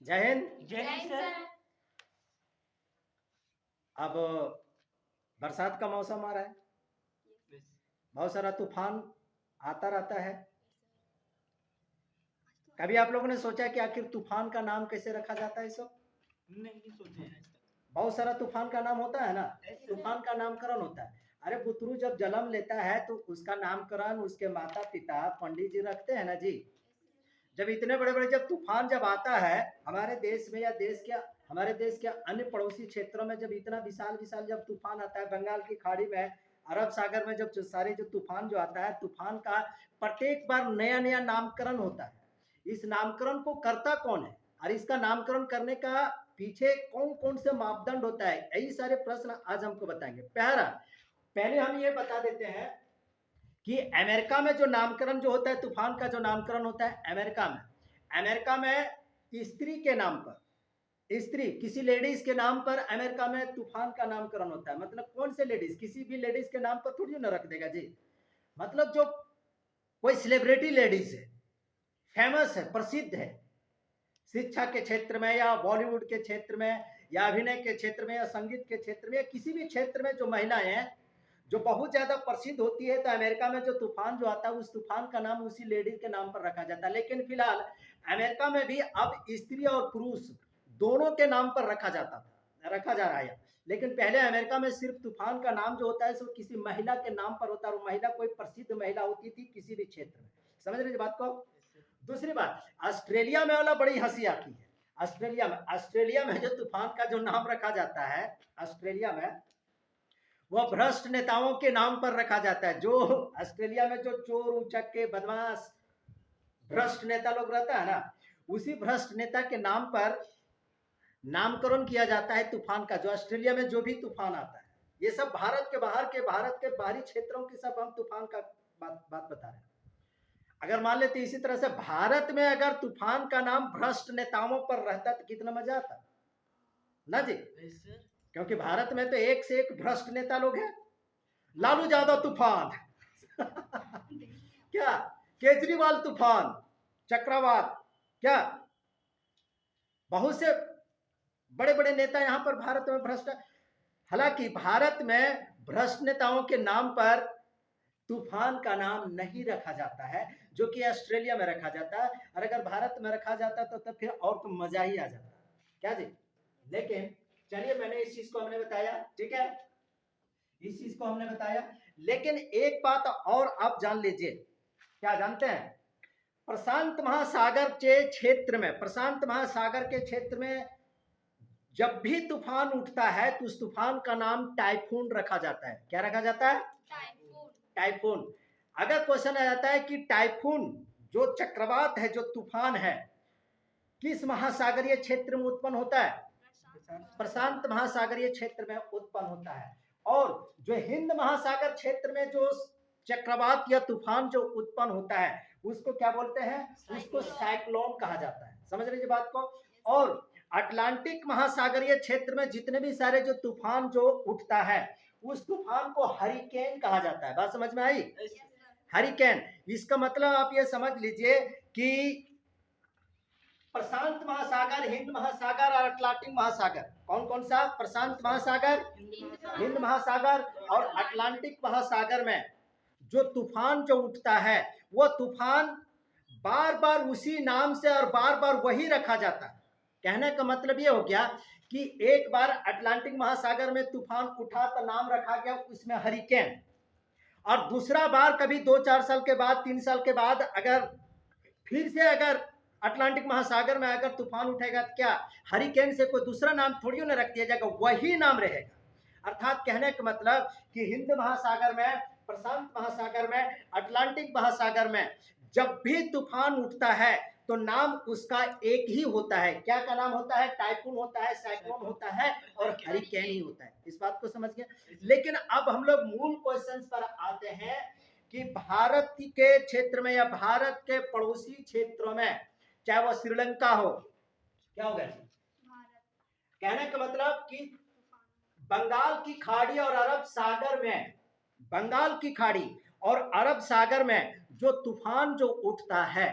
जय हिंद। जय हिंद सर। अब बरसात का मौसम आ रहा है, बहुत सारा तूफान आता रहता है। कभी आप लोगों ने सोचा कि आखिर तूफान का नाम कैसे रखा जाता है? सब नहीं सोचे हैं। बहुत सारा तूफान का नाम होता है ना, तूफान का नामकरण होता है। अरे पुत्रु जब जन्म लेता है तो उसका नामकरण उसके माता पिता पंडित जी रखते हैं ना जी। जब इतने बड़े बड़े जब तूफान जब आता है हमारे देश में या हमारे देश के अन्य पड़ोसी क्षेत्रों में, जब इतना विशाल विशाल जब तूफान आता है बंगाल की खाड़ी में, अरब सागर में, जब सारे जो तूफान जो आता है, तूफान का प्रत्येक बार नया नया नामकरण होता है। इस नामकरण को करता कौन है और इसका नामकरण करने का पीछे कौन कौन से मापदंड होता है, यही सारे प्रश्न आज हमको बताएंगे। पहले हम ये बता देते हैं कि अमेरिका में जो नामकरण जो होता है, तूफान का जो नामकरण होता है अमेरिका में स्त्री के नाम पर, स्त्री किसी लेडीज के नाम पर अमेरिका में तूफान का नामकरण होता है। मतलब कौन से लेडीज, किसी भी लेडीज के नाम पर थोड़ी ना रख देगा जी। मतलब जो कोई सेलिब्रिटी लेडीज है, फेमस है, प्रसिद्ध है, शिक्षा के क्षेत्र में या बॉलीवुड के क्षेत्र में या अभिनय के क्षेत्र में या संगीत के क्षेत्र में या किसी भी क्षेत्र में जो महिलाएं हैं जो बहुत ज्यादा प्रसिद्ध होती है, तो अमेरिका में जो तूफान जो आता है उस तूफान का नाम उसी लेडीज के नाम पर रखा जाता है। लेकिन फिलहाल अमेरिका में भी अब स्त्री और पुरुष दोनों के नाम पर रखा जा रहा है। लेकिन पहले अमेरिका में सिर्फ तूफान का नाम जो होता है सो किसी महिला के नाम पर होता है, और महिला कोई प्रसिद्ध महिला होती थी किसी भी क्षेत्र में। समझ रहे बात को? दूसरी बात, ऑस्ट्रेलिया में वाला बड़ी हंसी आती है। ऑस्ट्रेलिया में जो तूफान का जो नाम रखा जाता है ऑस्ट्रेलिया में, वह भ्रष्ट नेताओं के नाम पर रखा जाता है। जो ऑस्ट्रेलिया में जो चोर उचक्के बदमाश भ्रष्ट नेता लोग रहता है ना, उसी भ्रष्ट नेता के नाम पर नामकरण किया जाता है तूफान का। जो ऑस्ट्रेलिया में जो भी तूफान आता है, ये सब भारत के बाहरी क्षेत्रों की सब हम तूफान का बात बता रहे हैं। अगर मान लेते इसी तरह से भारत में अगर तूफान का नाम भ्रष्ट नेताओं पर रहता तो कितना मजा आता ना जी। क्योंकि भारत में तो एक से एक भ्रष्ट नेता लोग हैं। लालू यादव तूफान क्या, केजरीवाल तूफान, चक्रवात, क्या बहुत से बड़े बड़े नेता यहाँ पर भारत में भ्रष्ट। हालांकि भारत में भ्रष्ट नेताओं के नाम पर तूफान का नाम नहीं रखा जाता है, जो कि ऑस्ट्रेलिया में रखा जाता है। और अगर भारत में रखा जाता तो तब फिर और तो मजा ही आ जाता क्या जी। लेकिन चलिए, मैंने इस चीज को हमने बताया, ठीक है, इस चीज को हमने बताया। लेकिन एक बात और आप जान लीजिए, क्या जानते हैं? प्रशांत महासागर के क्षेत्र में जब भी तूफान उठता है तो उस तूफान का नाम टाइफून रखा जाता है। क्या रखा जाता है? टाइफून। अगर क्वेश्चन आ जाता है कि टाइफून जो चक्रवात है, जो तूफान है, किस महासागरीय क्षेत्र में उत्पन्न होता है? प्रशांत महासागरीय क्षेत्र में उत्पन्न होता है। और जो हिंद महासागर क्षेत्र में जो चक्रवात या तूफान जो उत्पन्न होता है उसको क्या बोलते हैं? उसको साइक्लोन कहा जाता है। समझ लीजिए बात को। और अटलांटिक महासागरीय क्षेत्र में जितने भी सारे जो तूफान जो उठता है उस तूफान को हरिकेन कहा जाता है। बात समझ में आई? हरिकेन। इसका मतलब आप ये समझ लीजिए कि प्रशांत महासागर, हिंद महासागर और अटलांटिक महासागर, कौन कौन सा? प्रशांत महासागर, हिंद महासागर और अटलांटिक महासागर में जो तूफान जो उठता है वो तूफान बार बार उसी नाम से और बार बार वही रखा जाता है। कहने का मतलब ये हो गया कि एक बार अटलांटिक महासागर में तूफान उठा तो नाम रखा गया उसमें हरिकेन, और दूसरा बार कभी 2-4 साल के बाद, 3 साल के बाद अगर फिर से अगर अटलांटिक महासागर में अगर तूफान उठेगा तो क्या हरिकेन से कोई दूसरा नाम थोड़ी ना रख दिया जाएगा, वही नाम रहेगा। अर्थात कहने का मतलब कि हिंद महासागर में, प्रशांत महासागर में, अटलांटिक महासागर में जब भी तूफान उठता है तो नाम उसका एक ही होता है। क्या का नाम होता है? टाइफून होता है, साइक्लोन होता है और हरिकेन ही होता है। इस बात को समझ गए। लेकिन अब हम लोग मूल क्वेश्चन पर आते हैं कि भारत के क्षेत्र में या भारत के पड़ोसी क्षेत्रों में, चाहे वो श्रीलंका हो, क्या हो गया? कहने का मतलब कि बंगाल की खाड़ी और अरब सागर में, बंगाल की खाड़ी और अरब सागर में जो तूफान जो उठता है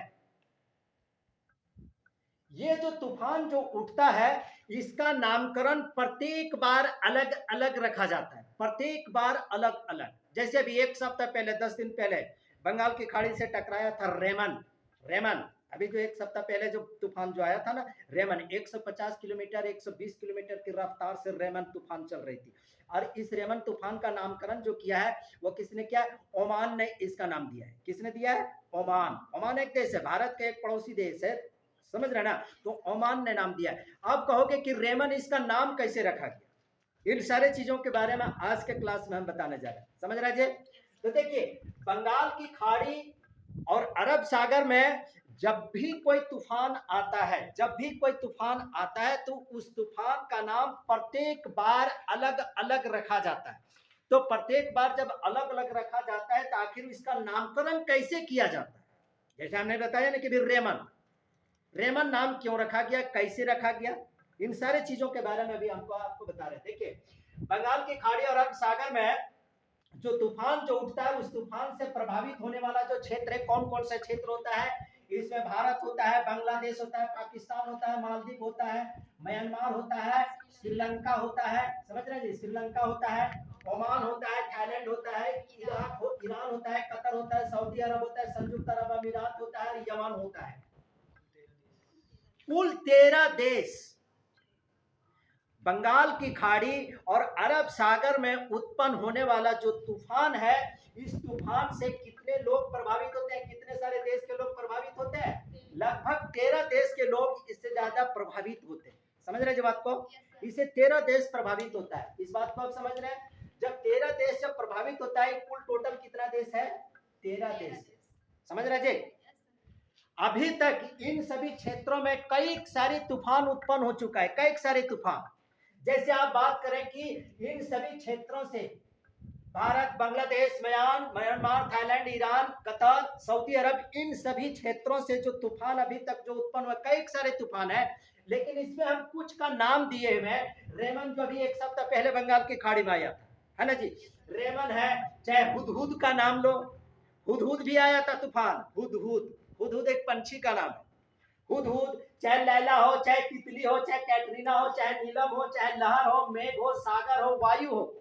ये जो तूफान जो उठता है इसका नामकरण प्रत्येक बार अलग अलग रखा जाता है, प्रत्येक बार अलग अलग। जैसे अभी एक सप्ताह पहले 10 दिन पहले बंगाल की खाड़ी से टकराया था रेमन। रेमन अभी जो एक सप्ताह पहले जो तूफान जो आया था ना रेमन, 150 किलोमीटर 120 किलोमीटर की रफ्तार से रेमन तूफान चल रही थी। और इस रेमन तूफान का नामकरण जो किया है वो किसने किया? ओमान ने इसका नाम दिया है। किसने दिया है? ओमान। ओमान एक देश है, भारत का एक पड़ोसी देश है, समझ रहे ना? तो ओमान ने नाम दिया है। आप कहोगे कि रेमन इसका नाम कैसे रखा गया? इन सारे चीजों के बारे में आज के क्लास में हम बताने जा रहे हैं, समझ रहे जी? तो देखिए बंगाल की खाड़ी और अरब सागर में जब भी कोई तूफान आता है, जब भी कोई तूफान आता है तो उस तूफान का नाम प्रत्येक बार अलग अलग रखा जाता है। तो प्रत्येक बार जब अलग अलग रखा जाता है तो आखिर इसका नामकरण कैसे किया जाता है? जैसे हमने बताया ना कि रेमन, रेमन नाम क्यों रखा गया, कैसे रखा गया, इन सारे चीजों के बारे में भी हमको आपको बता रहे। देखिए बंगाल की खाड़ी और अरब सागर में जो तूफान जो उठता है उस तूफान से प्रभावित होने वाला जो क्षेत्र है, कौन कौन सा क्षेत्र होता है? इसमें भारत होता है, बांग्लादेश होता है, पाकिस्तान होता है, मालदीव होता है, म्यांमार होता है, श्रीलंका होता है, समझ रहे हैं जी? श्रीलंका होता है, ओमान होता है, थाईलैंड होता है, ईरान होता है, कतर होता है, सऊदी अरब होता है, संयुक्त अरब अमीरात होता है, यमन होता है। कुल 13 देश बंगाल की खाड़ी और अरब सागर में उत्पन्न होने वाला जो तूफान है, इस तूफान से कितने लोग प्रभावित होते हैं? कितने सारे देश के लोग प्रभावित होते हैं? लगभग 13 देश के लोग इससे ज्यादा प्रभावित होते हैं। समझ रहे हैं बात को? इससे 13 देश प्रभावित होता है। इस बात को आप समझ रहे हैं? जब 13 देश जब प्रभावित होता है, कुल टोटल कितना देश है? 13 देश। समझ रहे जी? अभी तक इन सभी क्षेत्रों में कई सारे तूफान उत्पन्न हो चुका है, कई सारे तूफान। जैसे आप बात करें कि इन सभी क्षेत्रों से Bharat, Bangladesh, Myanmar, Thailand, Iran, Qatar, Saudi Arab, इन सभी क्षेत्रों से जो तूफान अभी तक जो उत्पन्न हुआ, कई सारे तूफान है, लेकिन इसमें हम कुछ का नाम दिए हुए हैं। रेमन जो अभी एक सप्ताह पहले बंगाल की खाड़ी में आया था, है ना जी? रेमन है, चाहे हुदहुद का नाम लो, हुदहुद भी आया था तूफान। हुदहुद, हुदहुद एक पंछी का नाम है। हुदहुद, चाहे लैला हो, चाहे तितली हो, चाहे कैटरीना हो, चाहे नीलम हो, चाहे लहर हो, मेघ हो, सागर हो, वायु हो,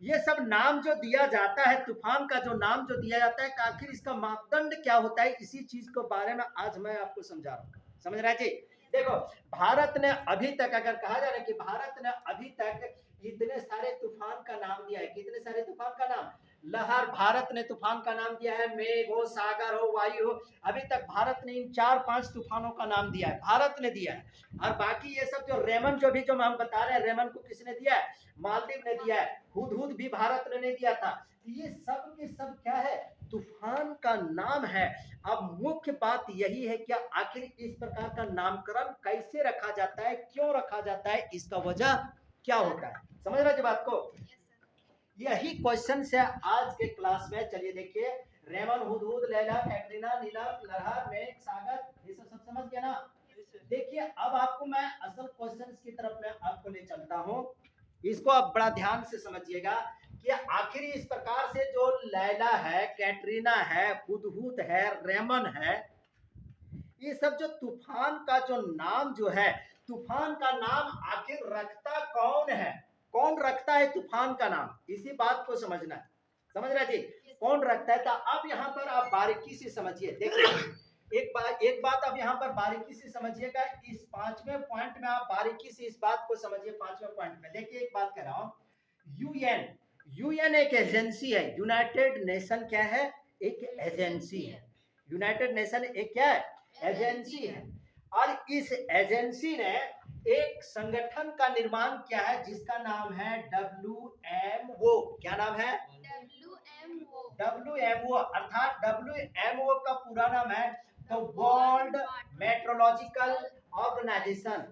ये सब नाम जो दिया जाता है, तूफान का जो नाम जो दिया जाता है, आखिर इसका मापदंड क्या होता है, इसी चीज के बारे में आज मैं आपको समझा रहा हूँ। समझ रहे हैं जी? देखो भारत ने अभी तक, अगर कहा जा रहा है कि भारत ने अभी तक इतने सारे तूफान का नाम दिया है, कितने सारे तूफान का नाम? लहर भारत ने तूफान का नाम दिया है, मेघ हो, सागर हो, वायु हो, अभी तक भारत ने इन 4-5 तूफानों का नाम दिया है, भारत ने दिया है। और बाकी ये सब जो रेमन जो भी जो हम बता रहे हैं, रेमन को किसने दिया है? मालदीव ने दिया है। हुदहुद भी भारत ने नहीं दिया था। ये सब के सब क्या है? तूफान का नाम है। अब मुख्य बात यही है कि आखिर इस प्रकार का नामकरण कैसे रखा जाता है, क्यों रखा जाता है, इसका वजह क्या होता है? समझ रहे बात को? यही क्वेश्चन है आज के क्लास में। चलिए देखिए, रेमन, हुदहुद, लैला, कैटरीना, नीलम, लहर, मेघ, सागर, ये सब समझ गया ना? देखिए अब आपको मैं असल क्वेश्चन की तरफ में आपको ले चलता हूं। इसको आप बड़ा ध्यान से समझिएगा कि आखिर इस प्रकार से जो लैला है, कैटरीना है, हुदहुद है, रेमन है, ये सब जो तूफान का जो नाम जो है, तूफान का नाम आखिर रखता कौन है? कौन रखता है तूफान का नाम? इसी बात को समझना है। समझ रहे जी? कौन रखता है? तो अब यहाँ पर आप बारीकी से समझिए। देखिए एक बात अब यहाँ पर बारीकी से समझिएगा। इस 5वें पॉइंट में आप बारीकी से इस बात को समझिए। 5वें पॉइंट में देखिए, एक बात कह रहा हूँ, यूएन, यूएन एक एजेंसी है। यूनाइटेड नेशन क्या है? एक एजेंसी है। यूनाइटेड नेशन एक क्या है? एजेंसी है। और इस एजेंसी ने एक संगठन का निर्माण किया है जिसका नाम है WMO। क्या नाम है? WMO, अर्थात WMO का पूरा नाम है the world meteorological organisation.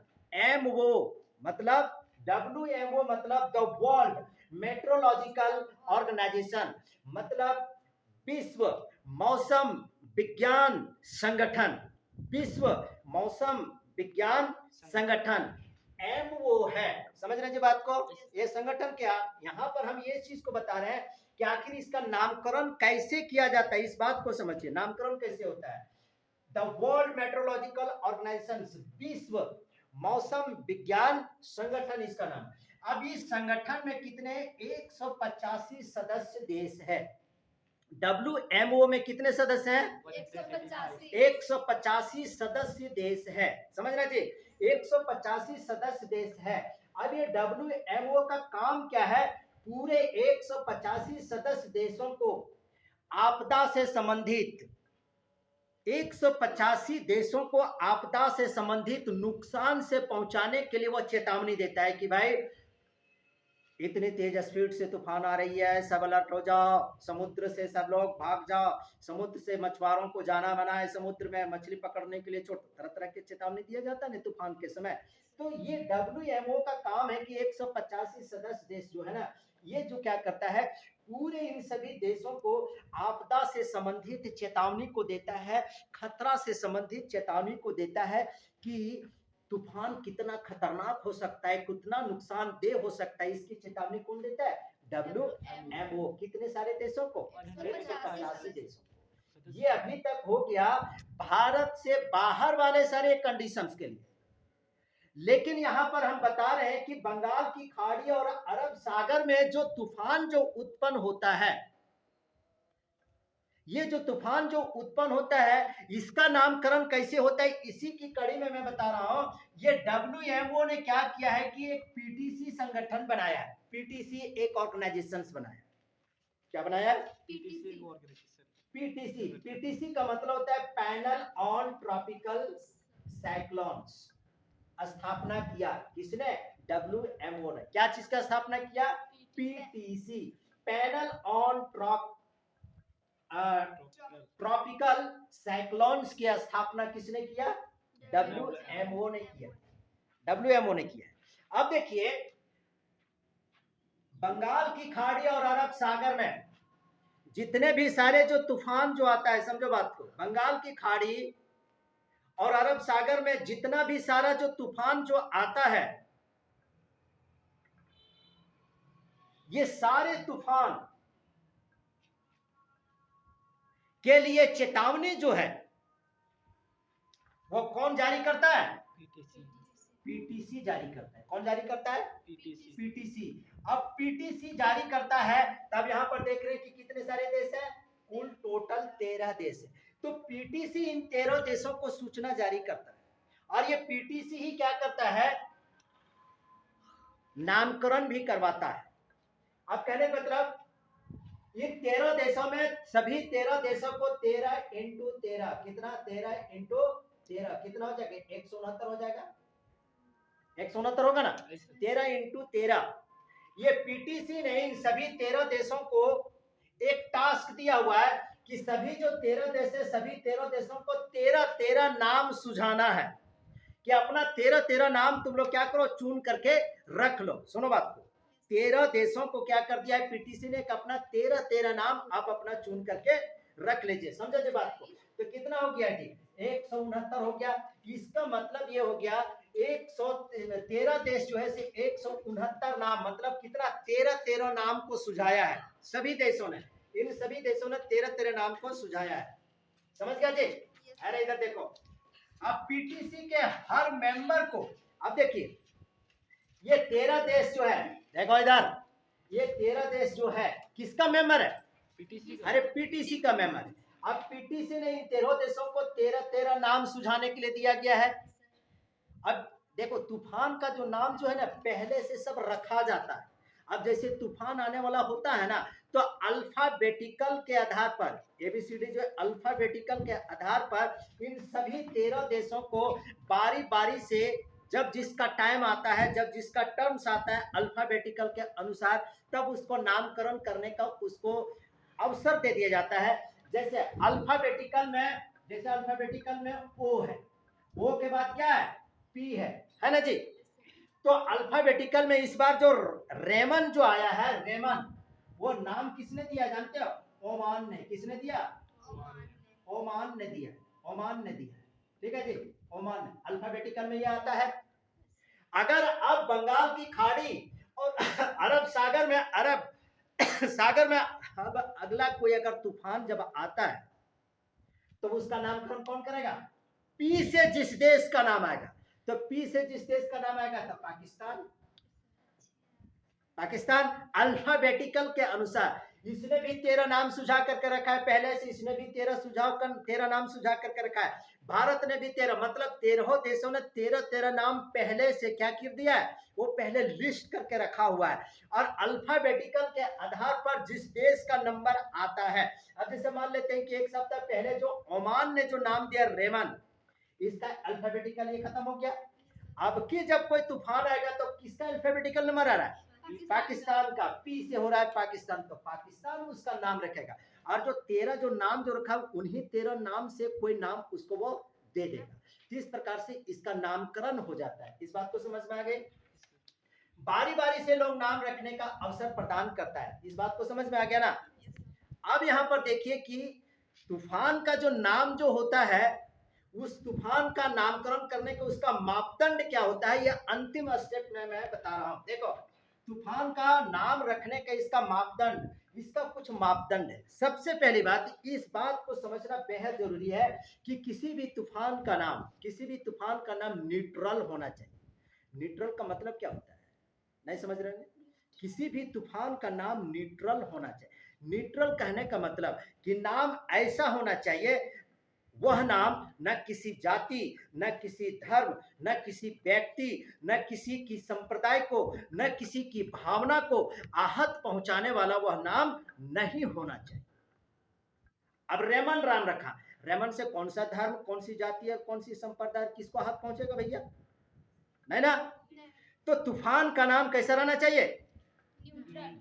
MO मतलब, WMO मतलब द वर्ल्ड मेट्रोलॉजिकल ऑर्गेनाइजेशन, मतलब विश्व मौसम विज्ञान संगठन। विश्व मौसम विज्ञान संगठन MO है। समझ रहे हैं बात को? ये संगठन क्या, यहाँ पर हम ये चीज को बता रहे हैं कि आखिर इसका नामकरण कैसे किया जाता है। इस बात को समझिए, नामकरण कैसे होता है। द वर्ल्ड मेट्रोलॉजिकल ऑर्गेनाइजेशन, विश्व मौसम विज्ञान संगठन इसका नाम। अब इस संगठन में कितने 185 सदस्य देश है। WMO में कितने सदस्य हैं? 185 185 सदस्य देश है, समझ रहे जी, 185 सदस्य देश है। अब ये WMO का काम क्या है? पूरे 185 सदस्य देशों को आपदा से संबंधित 185 देशों को आपदा से संबंधित नुकसान से पहुंचाने के लिए वो चेतावनी देता है कि भाई इतनी तेज स्पीड से तूफान आ रही है, सब अलर्ट हो जाओ, समुद्र से सब लोग भाग जाओ, समुद्र से मछुआरों को जाना मना है, समुद्र में मछली पकड़ने के लिए तरह तरह की चेतावनी दिया जाता है ना तूफान के समय। तो ये WMO का काम है कि 185 सदस्य देश जो है ना, ये जो क्या करता है, पूरे इन सभी देशों को आपदा से संबंधित चेतावनी को देता है, खतरा से संबंधित चेतावनी को देता है कि तूफान कितना खतरनाक हो सकता है, कितना नुकसानदेह हो सकता है, इसकी चेतावनी कौन देता है? WMO। कितने सारे देशों को? 185 देशों। ये अभी तक हो गया भारत से बाहर वाले सारे कंडीशंस के लिए। लेकिन यहां पर हम बता रहे हैं कि बंगाल की खाड़ी और अरब सागर में जो तूफान जो उत्पन्न होता है, ये जो तूफान जो उत्पन्न होता है, इसका नामकरण कैसे होता है, इसी की कड़ी में मैं बता रहा हूं। ये WMO ने क्या किया है कि एक PTC संगठन बनाया है। PTC एक ऑर्गेनाइजेशन बनाया। क्या बनाया? PTC का मतलब होता है पैनल ऑन ट्रॉपिकल साइक्लोन्स। स्थापना किया किसने? WMO ने। क्या चीज का स्थापना किया? PTC, panel on tropical cyclones की स्थापना किसने किया? WMO ने किया। WMO ने किया। अब देखिए, बंगाल की खाड़ी और अरब सागर में जितने भी सारे जो तूफान जो आता है, समझो बात को, बंगाल की खाड़ी और अरब सागर में जितना भी सारा जो तूफान जो आता है, ये सारे तूफान के लिए चेतावनी जो है वो कौन जारी करता है? PTC जारी करता है। कौन जारी करता है? PTC। अब PTC जारी करता है, तब यहां पर देख रहे हैं कि कितने सारे देश हैं, कुल टोटल 13 देश है। तो PTC इन 13 देशों को सूचना जारी करता है, और ये PTC ही क्या करता है, नामकरण भी करवाता है। अब कहने का मतलब, इन 13 देशों में सभी 13 देशों को 13 इंटू 13 कितना? 13 इंटू 13 कितना हो जाएगा? 169 हो जाएगा। 169 होगा ना? 13 इंटू 13। ये PTC ने इन सभी 13 देशों को एक टास्क दिया हुआ है कि सभी जो 13 देश है, सभी 13 देशों को 13 नाम सुझाना है, कि अपना 13 नाम तुम लोग क्या करो, चुन करके रख लो। सुनो बात को, 13 देशों को क्या कर दिया है PTC ने, अपना 13 नाम आप अपना चुन करके रख लीजिए। समझो जी बात को। तो कितना हो गया जी? 169 हो गया। इसका मतलब ये हो गया 113 देश जो है 169 नाम, मतलब कितना? 13 नाम को सुझाया है सभी देशों ने। इन सभी देशों ने 13 नाम को सुझाया है। समझ गया जी? अरे इधर देखो, अब PTC के हर मेंबर को, अब देखिए ये 13 देश जो है, देखो इधर, ये 13 देश जो है किसका मेंबर है? PTC। अरे PTC का मेंबर है। अब PTC ने इन 13 देशों को 13 नाम सुझाने के लिए दिया गया है। अब देखो, तूफान का जो नाम जो है ना, पहले से सब रखा जाता है। अब जैसे तूफान आने वाला होता है ना, तो अल्फाबेटिकल के आधार पर, ABCD जो है अल्फाबेटिकल के आधार पर इन सभी 13 देशों को बारी बारी से, जब जिसका टाइम आता है, जब जिसका टर्म्स आता है अल्फाबेटिकल के अनुसार, तब उसको नामकरण करने का उसको अवसर दे दिया जाता है। जैसे अल्फाबेटिकल में O है, O के बाद क्या है? P है ना जी? तो अल्फाबेटिकल में इस बार जो रेमन जो आया है, रेमन, वो नाम किसने दिया जानते हो? ओमान ने। किसने दिया? ओमान ने दिया। ओमान ने दिया, ठीक है जी, ओमान ने। अल्फाबेटिकल में ये आता है। अगर अब बंगाल की खाड़ी और अरब सागर में अब अगला कोई अगर तूफान जब आता है, तो उसका नामकरण कौन करेगा? पी से जिस देश का नाम आएगा, तो पी से जिस देश का नाम आएगा तो पाकिस्तान। पाकिस्तान अल्फाबेटिकल के अनुसार, इसने भी 13 नाम सुझा करके रखा है पहले से, इसने भी 13 नाम सुझा करके रखा है। भारत ने भी 13, मतलब 13 देशों ने 13 नाम पहले से क्या कर दिया है, वो पहले लिस्ट करके रखा हुआ है। और अल्फाबेटिकल के आधार पर जिस देश का नंबर आता है, अब जैसे मान लेते हैं कि एक सप्ताह पहले जो ओमान ने जो नाम दिया रेमन, इसका अल्फाबेटिकल ये खत्म हो गया। अब की जब कोई तूफान आएगा तो किसका अल्फाबेटिकल नंबर आ रहा है? पाकिस्तान का, पी से हो रहा है पाकिस्तान, तो पाकिस्तान उसका नाम रखेगा। और जो 13 जो नाम जो रखा उन्हीं 13 नाम से कोई नाम उसको वो दे देगा। इस प्रकार से इसका नामकरण हो जाता है। इस बात को समझ में आ गई? बारी बारी से लोग नाम रखने का अवसर प्रदान करता है। इस बात को समझ में आ गया ना? अब यहाँ पर देखिए कि तूफान का जो नाम जो होता है, उस तूफान का नामकरण करने का उसका मापदंड क्या होता है, यह अंतिम स्टेप में मैं बता रहा हूं। देखो, तूफान का नाम रखने का इसका मापदंड, इसका कुछ मापदंड है। सबसे पहली बात, इस बात को समझना बेहद जरूरी है कि किसी भी तूफान का नाम न्यूट्रल होना चाहिए। न्यूट्रल का मतलब क्या होता है, नहीं समझ रहे हैं? किसी भी तूफान का नाम न्यूट्रल होना चाहिए। न्यूट्रल कहने का मतलब कि नाम ऐसा होना चाहिए, वह नाम न किसी जाति, न किसी धर्म, न किसी व्यक्ति, न किसी की संप्रदाय को, न किसी की भावना को आहत पहुंचाने वाला वह नाम नहीं होना चाहिए। अब रेमन राम रखा, रेमन से कौन सा धर्म, कौन सी जाति और कौन सी संप्रदाय, किसको आहत पहुंचेगा भैया? नहीं ना? तो तूफान का नाम कैसा रहना चाहिए?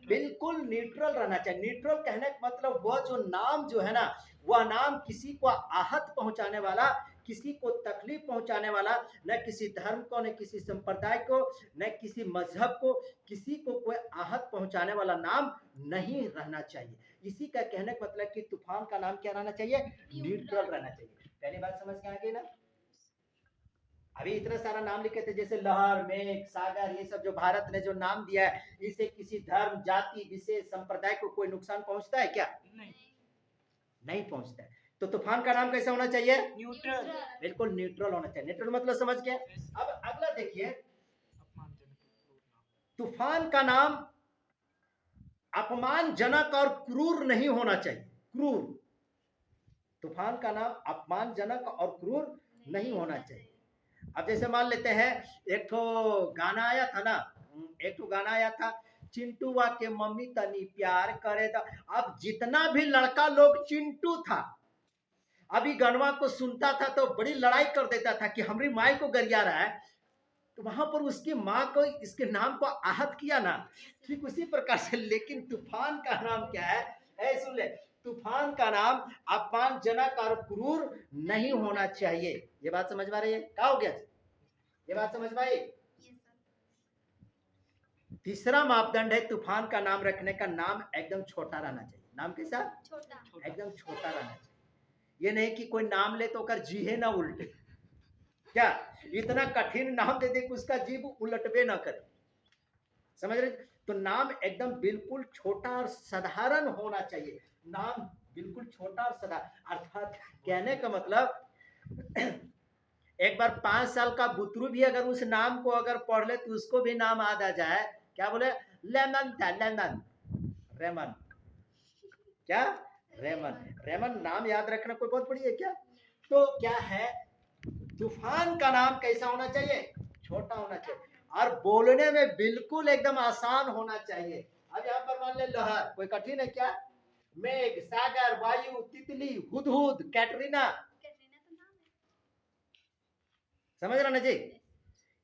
बिल्कुल न्यूट्रल रहना चाहिए। न्यूट्रल कहने का मतलब वह जो नाम जो है ना, वह नाम किसी को आहत पहुंचाने वाला, किसी को तकलीफ पहुंचाने वाला, न किसी धर्म को, न किसी संप्रदाय को, न किसी मजहब को, किसी को कोई आहत पहुंचाने वाला नाम नहीं रहना चाहिए। इसी का कहने का मतलब कि तूफान का नाम क्या रहना चाहिए? न्यूट्रल रहना चाहिए। पहली बात समझ में आ गई ना? अभी इतना सारा नाम लिखे थे, जैसे लहर, मेघ, सागर, ये सब जो भारत ने जो नाम दिया है, इससे किसी धर्म, जाति, विशेष संप्रदाय को कोई नुकसान पहुंचता है क्या? नहीं पहुंचता है। तो तूफान का नाम कैसा होना चाहिए? न्यूट्रल। बिल्कुल न्यूट्रल होना चाहिए। न्यूट्रल मतलब समझ गए? अब अगला देखिए, तूफान का नाम अपमानजनक और क्रूर नहीं होना चाहिए। क्रूर, तूफान का नाम अपमानजनक और क्रूर नहीं होना चाहिए। अब जैसे मान लेते हैं, एक तो गाना आया था ना, एक तो गाना आया था, चिंटूआ के मम्मी तनी प्यार करे था। अब जितना भी लड़का लोग चिंटू था, अभी गनवा को सुनता था तो बड़ी लड़ाई कर देता था कि हमारी माई को गरिया रहा है, तो वहां पर उसकी माँ को इसके नाम को आहत किया ना, ठीक उसी प्रकार से। लेकिन तूफान का नाम क्या है? सुन ले, तूफान का नाम अपमानजनक और क्रूर नहीं होना चाहिए। ये बात समझ में आ रही है? क्या हो गया? ये बात समझ में आई? तीसरा मापदंड है तूफान का नाम रखने का, नाम एकदम छोटा रहना चाहिए। नाम कैसा? छोटा, एकदम छोटा रहना चाहिए। ये नहीं कि कोई नाम ले तो कर जीहे ना उल्टे, क्या इतना कठिन नाम दे दे कि उसका जीव उलटबे ना करे। समझ रहे? तो नाम एकदम बिल्कुल छोटा और साधारण होना चाहिए। नाम बिल्कुल छोटा और साधारण, अर्थात कहने का मतलब एक बार 5 साल का बुतरू भी अगर उस नाम को अगर पढ़ ले तो उसको भी नाम याद आ जाए। क्या बोले? लेमन था, लेमन, रेमन, क्या रेमन। रेमन नाम याद रखना कोई बहुत बड़ी है क्या? तो क्या है, तूफान का नाम कैसा होना चाहिए? छोटा होना चाहिए और बोलने में बिल्कुल एकदम आसान होना चाहिए। अब यहाँ पर मान ले लहर, कोई कठिन है क्या? मेघ, सागर, वायु, तितली, हुदहुद, कैटरीना, समझ रहे ना जी?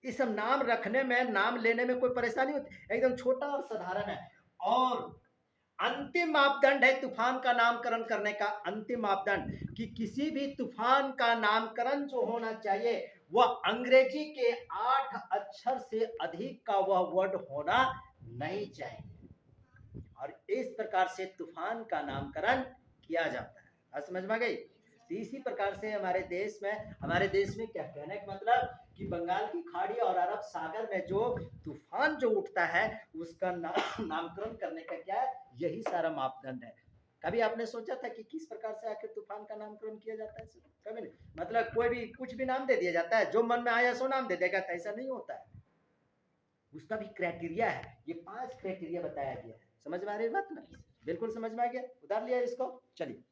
इस सब नाम रखने में, नाम लेने में कोई परेशानी होती, एकदम छोटा और साधारण है। और अंतिम मापदंड है तूफान का नामकरण करने का, अंतिम मापदंड कि किसी भी तूफान का नामकरण जो होना चाहिए वह अंग्रेजी के 8 अक्षर से अधिक का वह वर्ड होना नहीं चाहिए। और इस प्रकार से तूफान का नामकरण किया जाता है। आज समझ में आ गई? इसी प्रकार से हमारे देश में क्या कहने का मतलब कि बंगाल की खाड़ी और अरब सागर में जो तूफान जो उठता है उसका नामकरण करने का क्या है, यही सारा मापदंड है। कभी आपने सोचा था कि किस प्रकार से आखिर तूफान का नामकरण किया जाता है? कभी नहीं। मतलब कोई भी कुछ भी नाम दे दिया जाता है, जो मन में आया सो नाम दे देगा, तो ऐसा नहीं होता है। उसका भी क्राइटेरिया है। ये 5 क्राइटेरिया बताया गया है। समझ में आ रही है बात ना? बिल्कुल समझ में आ गया। उतार लिया इसको, चलिए।